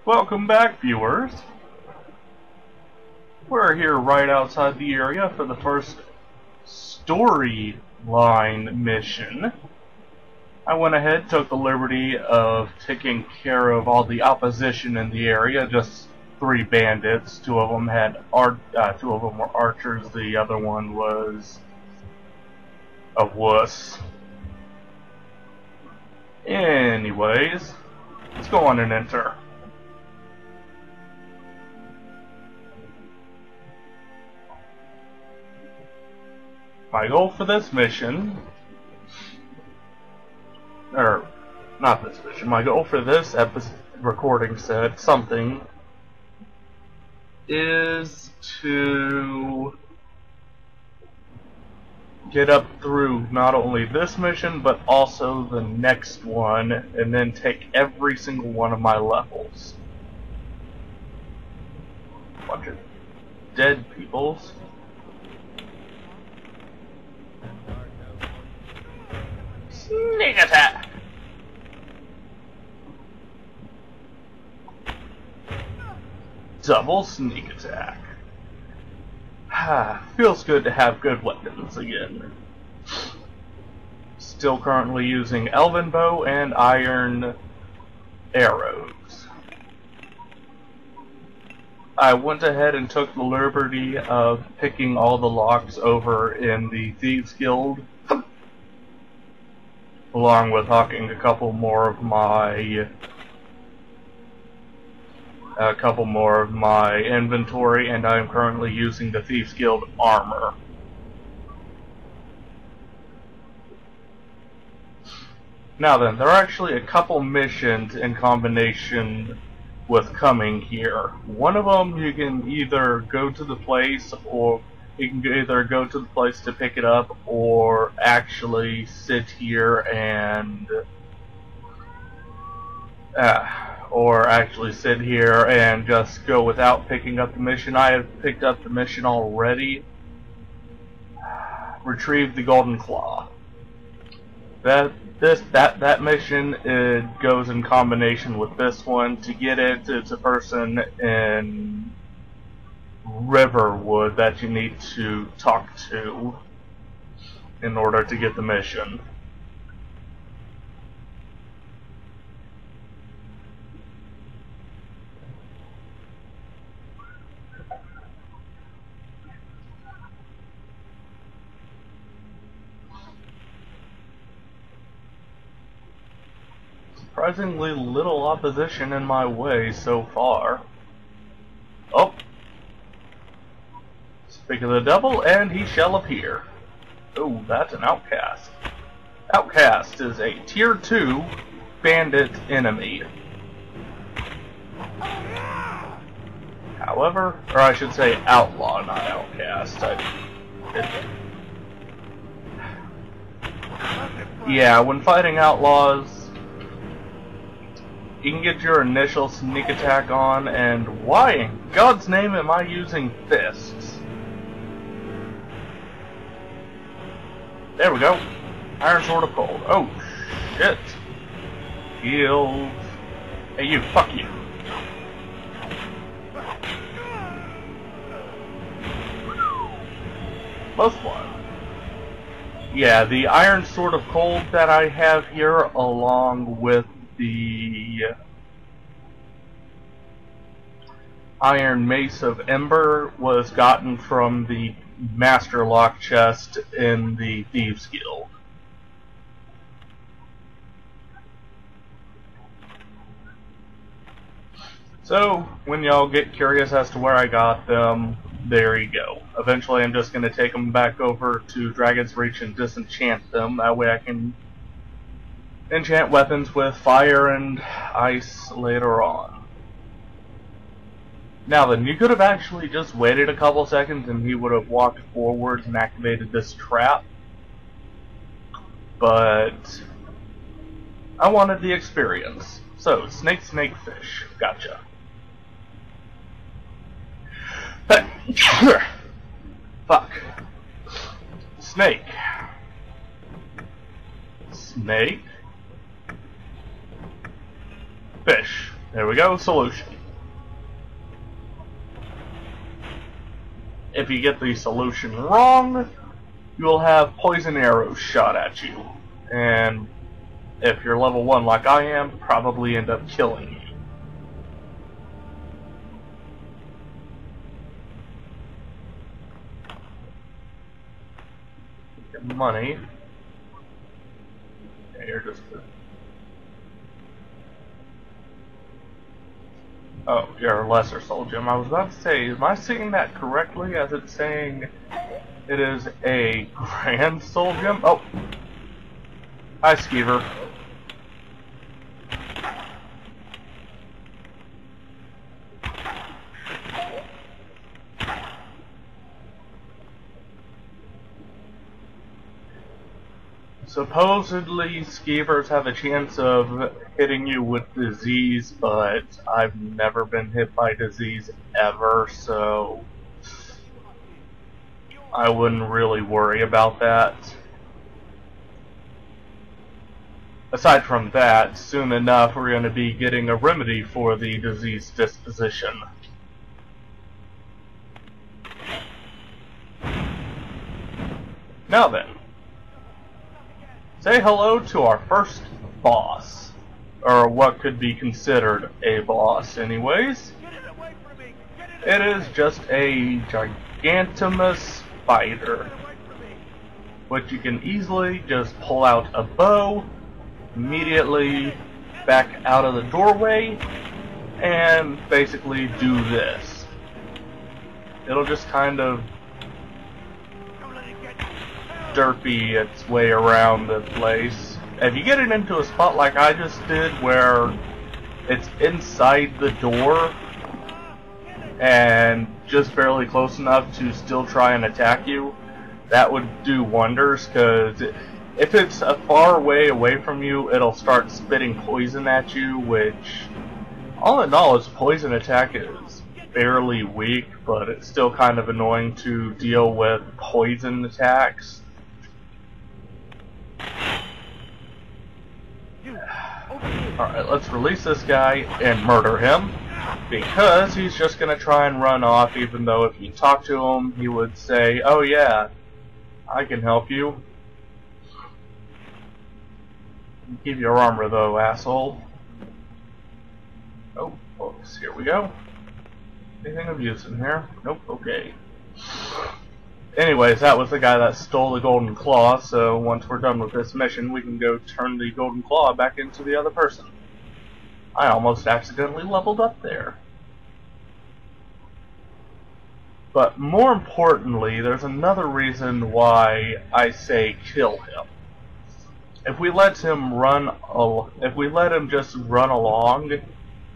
Welcome back, viewers. We're here right outside the area for the first storyline mission. I went ahead, took the liberty of taking care of all the opposition in the area, just 3 bandits. Two of them were archers, the other one was a wuss. Anyways, let's go on and enter. My goal for this mission, or not this mission, my goal for this recording set, is to get up through not only this mission, but also the next one, and then take every single one of my levels. Bunch of dead peoples. Sneak attack! Double sneak attack. Feels good to have good weapons again. Still currently using elven bow and iron arrows. I went ahead and took the liberty of picking all the locks over in the Thieves Guild, along with hawking a couple more of my inventory, and I am currently using the Thieves Guild armor. Now then, there are actually a couple missions in combination with coming here. One of them, you can either go to the place, to pick it up, or actually sit here and just go without picking up the mission. I have picked up the mission already. Retrieve the Golden Claw. That mission, it goes in combination with this one. To get it, it's a person in Riverwood that you need to talk to in order to get the mission. Surprisingly little opposition in my way so far. Oh! Speak of the devil, and he shall appear. Oh, that's an outcast. Outcast is a tier 2 bandit enemy. However, or I should say outlaw, not outcast. Yeah, when fighting outlaws, you can get your initial sneak attack on, and why in God's name am I using fists? There we go. Iron Sword of Cold. Oh, shit. Heals. Hey, you. Fuck you. Plus 1. Yeah, the Iron Sword of Cold that I have here, along with the Iron Mace of Ember, was gotten from the Master Lock chest in the Thieves Guild. So, when y'all get curious as to where I got them, there you go. Eventually I'm just going to take them back over to Dragon's Reach and disenchant them. That way I can enchant weapons with fire and ice later on. Now then, you could have actually just waited a couple seconds and he would have walked forwards and activated this trap. But I wanted the experience. So, snake, snake, fish. Gotcha. Fuck. Snake. Snake. Fish. There we go, solution. If you get the solution wrong, you will have poison arrows shot at you. And if you're level 1 like I am, probably end up killing you. Get money. Yeah, you're just... Oh, you're a lesser soul gem. I was about to say, am I seeing that correctly as it's saying it is a grand soul gem? Oh! Hi, Skeever. Supposedly, Skeevers have a chance of hitting you with disease, but I've never been hit by disease ever, so I wouldn't really worry about that. Aside from that, soon enough we're going to be getting a remedy for the disease disposition. Now then. Say hello to our first boss, or what could be considered a boss anyways. It is just a gigantimous spider, which you can easily just pull out a bow, immediately back out of the doorway, and basically do this. It'll just kind of derpy its way around the place. If you get it into a spot like I just did, where it's inside the door and just barely close enough to still try and attack you, that would do wonders, because if it's a far way away from you, it'll start spitting poison at you, which all in all, its poison attack is fairly weak, but it's still kind of annoying to deal with poison attacks. Alright, let's release this guy and murder him, because he's just going to try and run off, even though if you talk to him, he would say, "Oh yeah, I can help you." Keep your armor though, asshole. Oh, folks, here we go. Anything of use in here? Nope, okay. Anyways, that was the guy that stole the golden claw, so once we're done with this mission, we can go turn the golden claw back into the other person. I almost accidentally leveled up there. But more importantly, there's another reason why I say kill him. If we let him just run along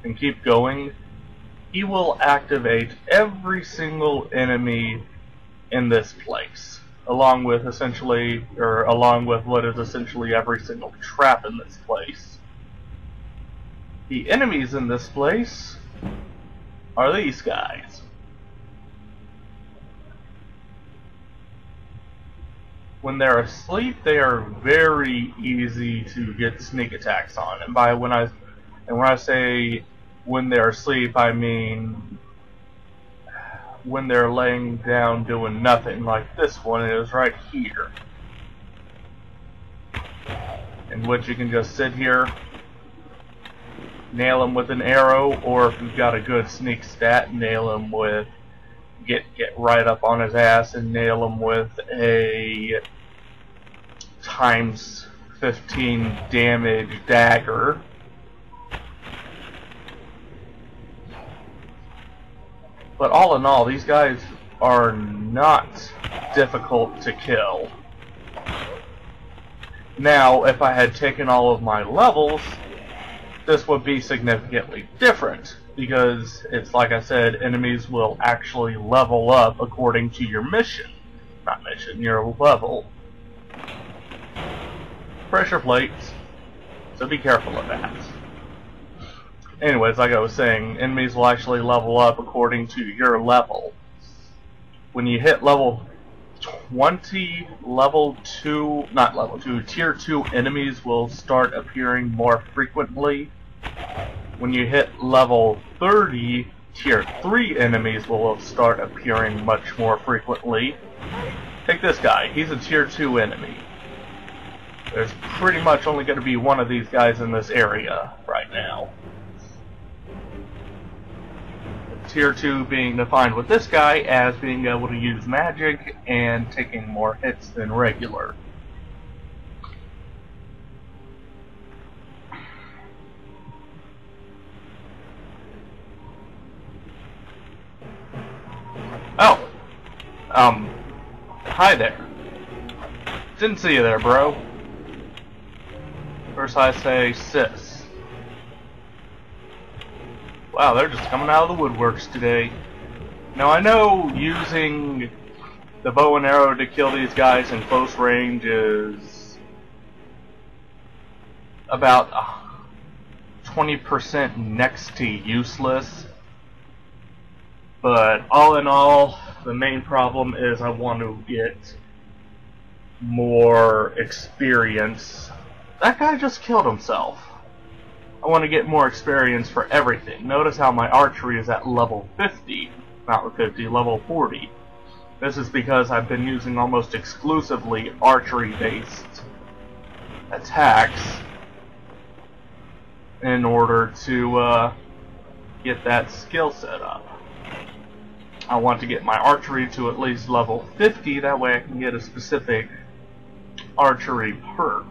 and keep going, he will activate every single enemy in this place, along with what is essentially every single trap in this place. The enemies in this place are these guys. When they're asleep, they are very easy to get sneak attacks on. And when I say when they're asleep, I mean when they're laying down doing nothing, like this one is right here, in which you can just sit here, nail him with an arrow, or if you've got a good sneak stat, nail him with get right up on his ass and nail him with a times 15 damage dagger. But all in all, these guys are not difficult to kill. Now, if I had taken all of my levels, this would be significantly different, because it's like I said, enemies will actually level up according to your your level. Pressure plates, so be careful of that. Anyways, like I was saying, enemies will actually level up according to your level. When you hit level 20, tier 2 enemies will start appearing more frequently. when you hit level 30, tier 3 enemies will start appearing much more frequently. Take this guy, he's a tier 2 enemy. There's pretty much only going to be one of these guys in this area right now. Tier 2 being defined with this guy as being able to use magic and taking more hits than regular. Oh! Hi there. Didn't see you there, bro. First I say, sis. Wow, they're just coming out of the woodworks today. Now I know using the bow and arrow to kill these guys in close range is about 20% next to useless. But all in all, the main problem is I want to get more experience. That guy just killed himself. I want to get more experience for everything. Notice how my archery is at level 50. Not 50, level 40. This is because I've been using almost exclusively archery-based attacks in order to get that skill set up. I want to get my archery to at least level 50, that way I can get a specific archery perk.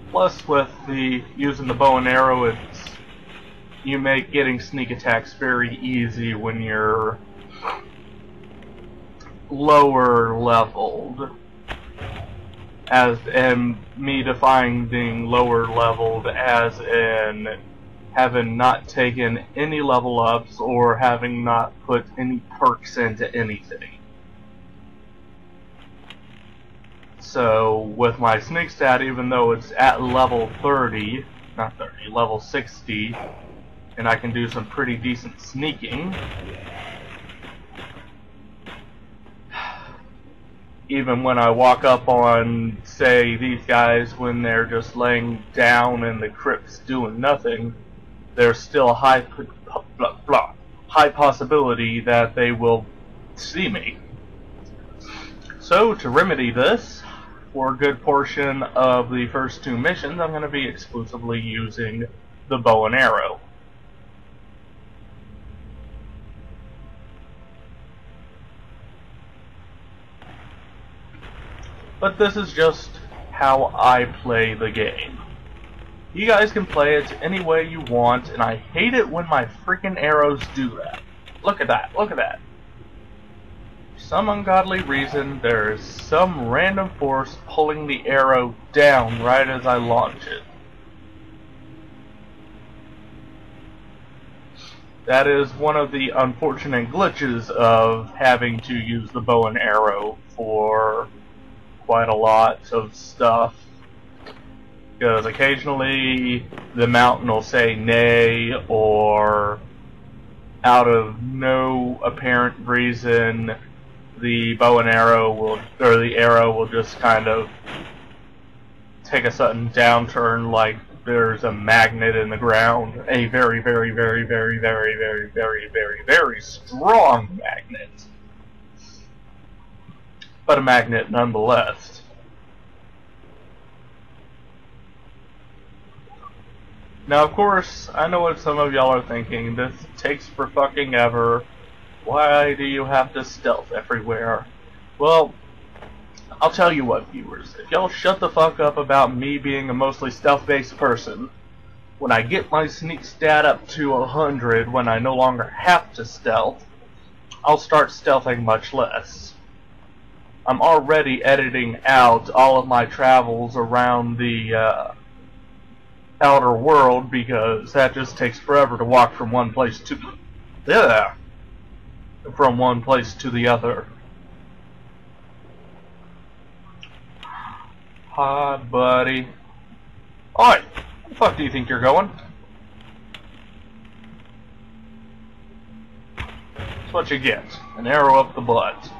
Plus, with the using the bow and arrow, you make getting sneak attacks very easy when you're lower leveled. And me defining lower leveled as in having not taken any level ups or having not put any perks into anything. So with my sneak stat, even though it's at level 30, not 30, level 60, and I can do some pretty decent sneaking, even when I walk up on, say, these guys when they're just laying down in the crypts doing nothing, there's still a high possibility that they will see me. So, to remedy this, for a good portion of the first 2 missions, I'm going to be exclusively using the bow and arrow. But this is just how I play the game. You guys can play it any way you want, and I hate it when my freaking arrows do that. Look at that, look at that. For some ungodly reason, there is some random force pulling the arrow down right as I launch it. That is one of the unfortunate glitches of having to use the bow and arrow for quite a lot of stuff, because occasionally the mountain will say nay, or out of no apparent reason the bow and arrow will, or the arrow will just kind of take a sudden downturn, like there's a magnet in the ground, a very, very, very, very, very, very, very, very, very strong magnet. But a magnet nonetheless. Now, of course, I know what some of y'all are thinking. This takes for fucking ever. Why do you have to stealth everywhere? Well, I'll tell you what, viewers. If y'all shut the fuck up about me being a mostly stealth-based person, when I get my sneak stat up to 100, when I no longer have to stealth, I'll start stealthing much less. I'm already editing out all of my travels around the outer world, because that just takes forever to walk from one place to the other. Hi, buddy. Oi! Where the fuck do you think you're going? That's what you get. An arrow up the butt.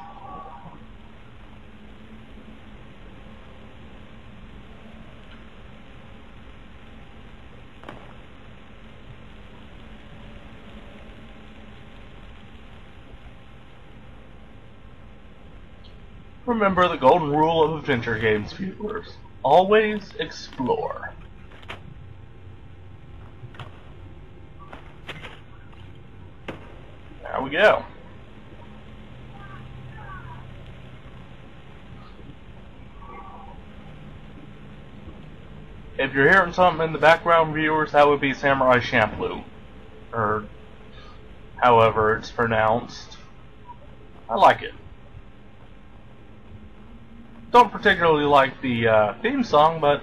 Remember the golden rule of adventure games, viewers. Always explore. There we go. If you're hearing something in the background, viewers, that would be Samurai Champloo. Or however it's pronounced. I like it. Don't particularly like the theme song, but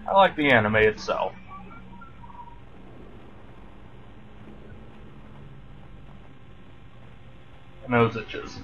I like the anime itself. Nose itches.